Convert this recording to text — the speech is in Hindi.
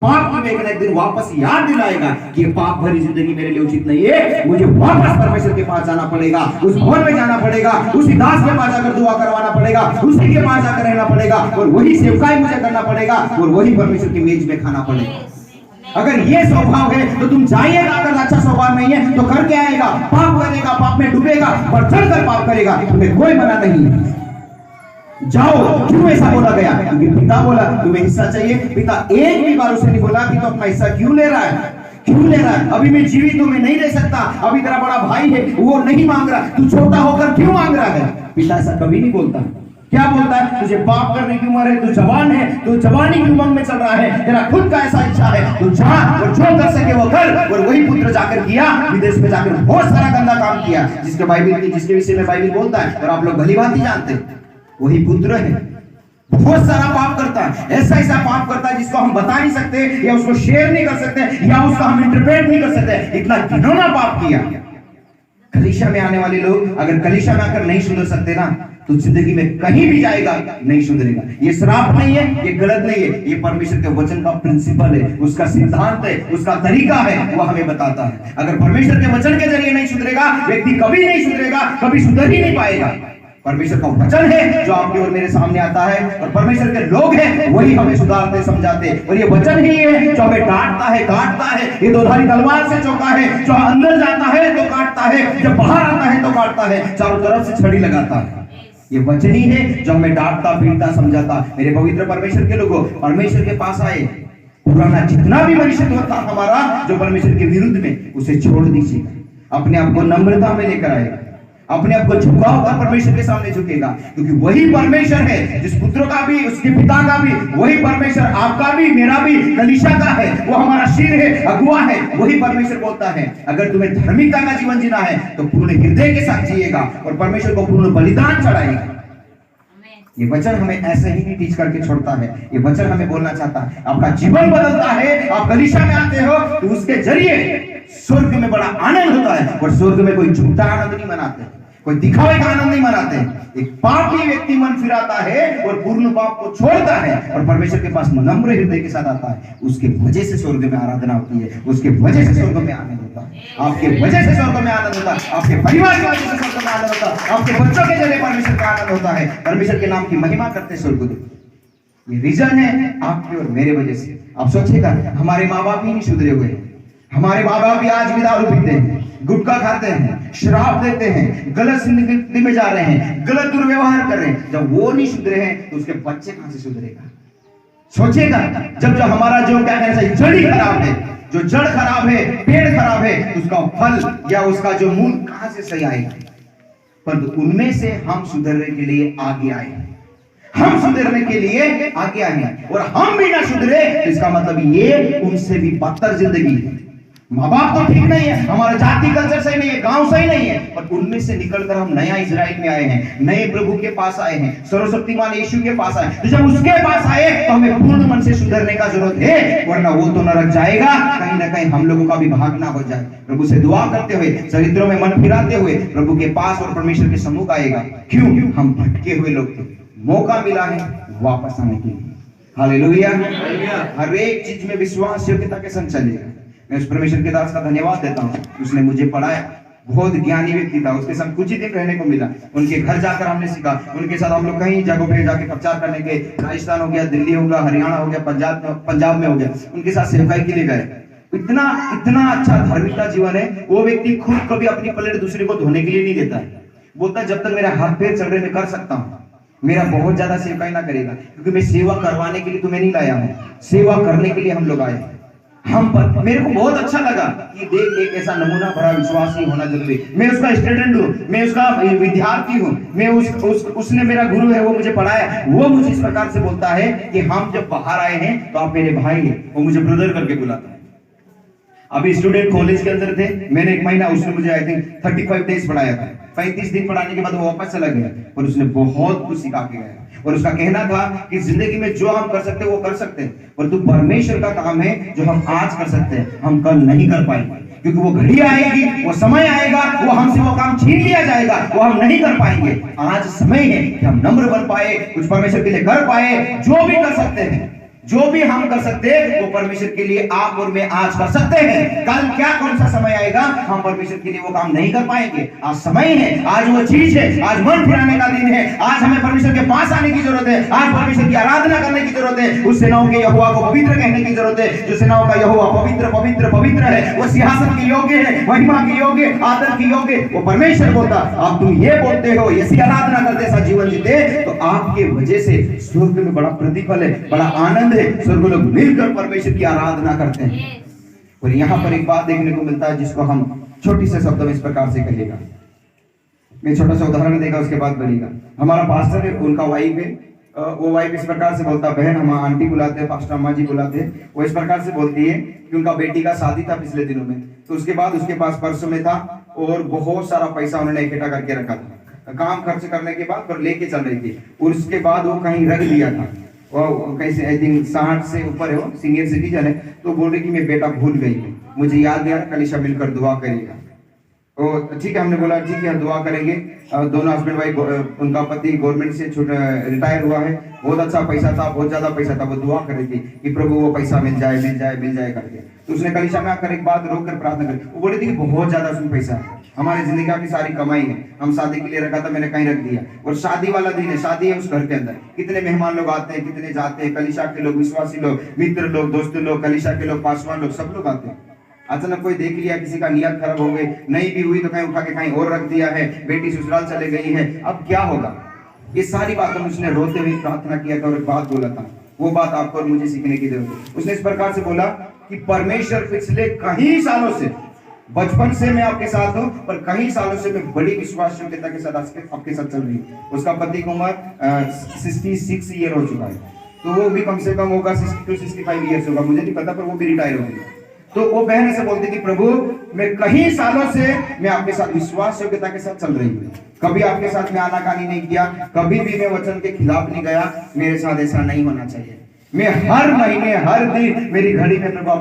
पाप तुम्हें एक दिन वापस याद दिलाएगा कि ये पाप भरी जिंदगी मेरे लिए उचित नहीं है, मुझे वापस परमेश्वर के पास जाना पड़ेगा, उस भवन में जाना पड़ेगा, उसी दास के पास जाकर दुआ करवाना पड़ेगा, उसी के पास जाकर रहना पड़ेगा और वही सेवकाई मुझे करना पड़ेगा और वही परमेश्वर की मेज में खाना पड़ेगा। अगर ये स्वभाव है तो तुम जाइएगा, अगर अच्छा स्वभाव नहीं है तो करके आएगा, पाप करेगा, पाप में डूबेगा, बढ़ चढ़ कर पाप करेगा, तुम्हें कोई मना नहीं है। जाओ। क्यों ऐसा बोला गया? क्योंकि पिता बोला तुम्हें हिस्सा चाहिए। पिता एक भी बार उसे नहीं बोला कि तो अपना हिस्सा क्यों ले रहा है, क्यों ले रहा है? अभी मैं जीवित हूं, मैं नहीं ले सकता, अभी तेरा बड़ा भाई है वो नहीं मांग रहा, तू छोटा होकर क्यों मांग रहा है? पिता ऐसा कभी नहीं बोलता। क्या बोलता है? तुझे पाप करने की उम्र है, तू जवान है, तू जवानी की उमंग में चल रहा है, तेरा खुद का ऐसा इच्छा है, तू जा और जो कर सके वो कर। और वही पुत्र जाकर किया, विदेश में जाकर बहुत सारा गंदा काम किया, जिसके विषय में बाइबल बोलता है और आप लोग भली भांति जानते हैं। वही पुत्र है, बहुत सारा पाप करता है, ऐसा ऐसा पाप करता है जिसको हम बता नहीं सकते या उसको शेयर नहीं कर सकते या उसका हम इंटरप्रेट नहीं कर सकते, इतना घिनौना पाप किया। कलीसिया में आने वाले लोग अगर कलीसिया में आकर नहीं सुधर सकते ना, तो जिंदगी में कहीं भी जाएगा नहीं सुधरेगा। ये श्राप नहीं है, ये गलत नहीं है, ये परमेश्वर के वचन का प्रिंसिपल है, उसका सिद्धांत है, उसका तरीका है, वो हमें बताता है। अगर परमेश्वर के वचन के जरिए नहीं सुधरेगा, व्यक्ति कभी नहीं सुधरेगा, कभी सुधर ही नहीं पाएगा। परमेश्वर का वचन है जो आपके और मेरे सामने आता है और परमेश्वर के लोग हैं वही हमें सुधारते समझाते, और ये वचन ही है जो हमें डांटता है, काटता है। ये दोधारी तलवार से चौका है, जो अंदर जाता है तो काटता है, जब बाहर आता है तो काटता है, चारों तरफ से छड़ी लगाता है। ये वचन ही है जो हमें डांटता, पीटता, समझाता। मेरे पवित्र परमेश्वर के लोगों, परमेश्वर के पास आए, पुराना जितना भी मनुष्यत्व था हमारा जो परमेश्वर के विरुद्ध में, उसे छोड़ दीजिए। अपने आप को नम्रता में लेकर आएगा, अपने आप को झुका होगा, परमेश्वर के सामने झुकेगा, क्योंकि वही परमेश्वर है जिस पुत्र का भी, उसके पिता का भी, वही परमेश्वर आपका भी, मेरा भी, कलीसिया का है, वो हमारा सिर है, अगुवा है। वही परमेश्वर बोलता है अगर तुम्हें धार्मिकता का जीवन जीना है तो पूर्ण हृदय के साथ जिएगा और परमेश्वर को पूर्ण बलिदान चढ़ाएगा। ये वचन हमें ऐसे ही नहीं टीच करके छोड़ता है, ये वचन हमें बोलना चाहता है। आपका जीवन बदलता है, आप कलीसिया में आते हो तो उसके जरिए स्वर्ग में बड़ा आनंद होता है, और स्वर्ग में कोई झूठा आनंद नहीं मनाते, कोई दिखावे का आनंद नहीं मनाते। एक पापी व्यक्ति मन फिराता है और पूर्ण पाप को छोड़ता है और परमेश्वर के पास नम्र हृदय के साथ आता है, उसके वजह से स्वर्ग में आराधना होती है, उसके वजह से स्वर्ग में आनंद होता है, आपके वजह से स्वर्ग में आनंद होता है, आपके परिवार की वजह से स्वर्ग में आनंद होता है, आपके बच्चों के जरिए परमेश्वर का आनंद होता है, परमेश्वर के नाम की महिमा करते स्वर्ग। ये रीजन है आपके और मेरे वजह से। आप सोचिएगा, हमारे माँ बाप ही नहीं सुधरे हुए, हमारे माँ बाप भी आज भी दारू पीते हैं, गुटखा खाते हैं, शराब देते हैं, गलत जिंदगी में जा रहे हैं, गलत दुर्व्यवहार कर रहे हैं। जब वो नहीं सुधरे हैं तो उसके बच्चे कहां से सुधरेगा? सोचेगा, जब हमारा जो क्या कहना चाहिए जड़ ही खराब है, जो जड़ खराब है, पेड़ खराब है, तो उसका फल या उसका जो मूल कहां से सही आएगा? पर उनमें से हम सुधरने के लिए आगे आए, हम सुधरने के लिए आगे आए, और हम भी ना सुधरे तो इसका मतलब ये उनसे भी बदतर जिंदगी है। माँ बाप तो ठीक नहीं है, हमारा जाति कल्चर सही नहीं है, गांव सही नहीं है, पर उनमें से निकलकर हम नया इजराइल में आए हैं, नए प्रभु के पास आए हैं, सर्वशक्तिमान यीशु के पास आए। तो जब उसके पास आए तो हमें पूर्ण मन से सुधरने का जरूरत है, वरना वो तो नरक जाएगा, कहीं ना कहीं हम लोगों का भी भागना हो जाए। प्रभु से दुआ करते हुए, चरित्रों में मन फिराते हुए प्रभु के पास और परमेश्वर के सम्मुख आएगा। क्यों? हम भटके हुए लोग थे, मौका मिला है वापस आने के लिए। हालेलुया। हर एक चीज में विश्वास योग्यता के संग चलेगा। मैं उस परमेश्वर के दास का धन्यवाद देता हूँ, उसने मुझे पढ़ाया, बहुत ज्ञानी व्यक्ति था, उसके साथ कुछ ही दिन रहने को मिला, उनके घर जाकर हमने सीखा, उनके साथ हम लोग कई जगहों पे जाके प्रचार करने गए, राजस्थान हो गया, दिल्ली हो गया, हरियाणा हो गया, पंजाब में हो गया, उनके साथ सेवकाई के लिए गए। इतना इतना अच्छा धार्मिकता जीवन है। वो व्यक्ति खुद कभी अपनी प्लेट दूसरे को धोने के लिए नहीं देता है, बोलता है जब तक मेरा हाथ पैर चल रहे मैं कर सकता हूँ, मेरा बहुत ज्यादा सेवकाई ना करेगा, क्योंकि मैं सेवा करवाने के लिए तुम्हें नहीं लाया हूँ, सेवा करने के लिए हम लोग आए। हम पर मेरे को बहुत अच्छा लगा कि देख एक ऐसा नमूना भरा विश्वासी होना जरूरी। मैं उसका स्टूडेंट हूँ, मैं उसका विद्यार्थी हूँ, मैं उसने मेरा गुरु है, वो मुझे पढ़ाया। वो मुझे इस प्रकार से बोलता है कि हम जब बाहर आए हैं तो आप मेरे भाई हैं, वो मुझे ब्रदर करके बुलाता है। अभी स्टूडेंट कॉलेज के अंदर थे, मैंने एक महीना, उसने मुझे आई थिंक 35 डेज पढ़ाया था। 35 दिन पढ़ाने के बाद वो वापस चला गया, और उसने बहुत कुछ सिखा के गया। और उसका कहना था कि जिंदगी में जो हम कर सकते हैं वो कर सकते हैं, परंतु परमेश्वर का काम है जो हम आज कर सकते हैं हम कल नहीं कर पाएंगे, क्योंकि वो घड़ी आएगी, वो समय आएगा, वो हमसे वो काम छीन लिया जाएगा, वो हम नहीं कर पाएंगे। आज समय है कि हम नम्र बन पाए, कुछ परमेश्वर के लिए कर पाए, जो भी कर सकते हैं जो भी हम कर सकते हैं वो परमेश्वर के लिए आप और मैं आज कर सकते हैं। कल क्या कौन सा समय आएगा हम परमेश्वर के लिए वो काम नहीं कर पाएंगे। आज समय है, आज वो चीज है, आज मन फिराने का दिन है, आज हमें परमेश्वर के पास आने की जरूरत है, आज परमेश्वर की आराधना करने की जरूरत है, उस सेनाओं के यहोवा को पवित्र कहने की जरूरत है। जो सेनाओं का यहोवा पवित्र पवित्र पवित्र है, वो सिंहासन के योग्य है, महिमा के योग्य, आदर के योग्य, वो परमेश्वर बोलता। अब तुम ये बोलते हो ऐसी आराधना करते, ऐसा जीवन जीते, तो आपके वजह से स्वर्ग में बड़ा प्रतिफल है, बड़ा आनंद है। स्वर्ग लोग मिलकर परमेश्वर की आराधना करते हैं। और यहाँ पर एक बात देखने को मिलता है जिसको हम छोटी से शब्दों में इस प्रकार से कहेगा। मैं छोटा सा उदाहरण देगा, उसके बाद बनेगा। हमारा पास्टर है, उनका वाइफ है, वो वाइफ इस प्रकार से बोलता, बहन हम आंटी बुलाते हैं, पास्टर अम्मा जी बुलाते हैं, वो इस प्रकार से बोलती है कि उनका बेटी का शादी था पिछले दिनों में, तो उसके बाद उसके पास परसों में था और बहुत सारा पैसा उन्होंने इकट्ठा करके रखा था, काम खर्च करने के बाद पर लेके चल रही थी, और उसके बाद वो कहीं रख दिया था। वो कैसे आई थिंक 60 से ऊपर है, वो सीनियर सिटीजन है, तो बोल रही कि मैं बेटा भूल गई है, मुझे याद नहीं आ रहा, कलिशा मिलकर दुआ करेगा। तो ठीक है, हमने बोला ठीक है दुआ करेंगे। दोनों हस्बैंड वाइफ, उनका पति गवर्नमेंट से रिटायर हुआ है, बहुत अच्छा पैसा था, बहुत ज्यादा पैसा था, वो दुआ कर रही थी कि प्रभु वो पैसा मिल जाए मिल जाए मिल जाए करके। तो उसने कलिशा में आकर एक बात रोक कर प्रार्थना करी, वो बोली थी कि बहुत ज्यादा उसमें पैसा है, हमारी जिंदगी की सारी कमाई है, हम शादी के लिए रखा था, मैंने कहीं रख दिया, और शादी वाला दिन है, शादी है उस घर के अंदर, कितने मेहमान लोग आते हैं, कितने जाते हैं, कलिशा के लोग, विश्वासी लोग, मित्र लोग, दोस्त लोग, कलिशा के लोग, पासवान लोग, सब लोग आते हैं। अचानक कोई देख लिया, किसी का नियत खराब हो गई, नहीं भी हुई तो कहीं उठा के कहीं और रख दिया है, बेटी ससुराल चले गई है, अब क्या होगा। ये सारी बातों में उसने रोते हुए प्रार्थना किया था और एक बात बोला था, वो बात आपको और मुझे सीखने की जरूरत है। उसने इस प्रकार से बोला कि परमेश्वर पिछले कई सालों से, बचपन से मैं आपके साथ हूं, पर कई सालों से मैं बड़ी विश्वास योग्यता के साथ आपके साथ चल रही हूँ। उसका पति की उम्र 66 ईयर हो चुका है, तो वो भी कम से कम होगा 62-65 ईयर्स होगा, मुझे नहीं पता, पर वो भी रिटायर हो गई। तो वो बहन ऐसे बोलती कि प्रभु मैं कई सालों से मैं आपके साथ विश्वास योग्यता के साथ चल रही हूँ, कभी आपके साथ मैं आनाकानी नहीं किया, कभी भी मैं वचन के खिलाफ नहीं गया, मेरे साथ ऐसा नहीं होना चाहिए। मैं हर महीने हर दिन मेरी घड़ी में प्रभु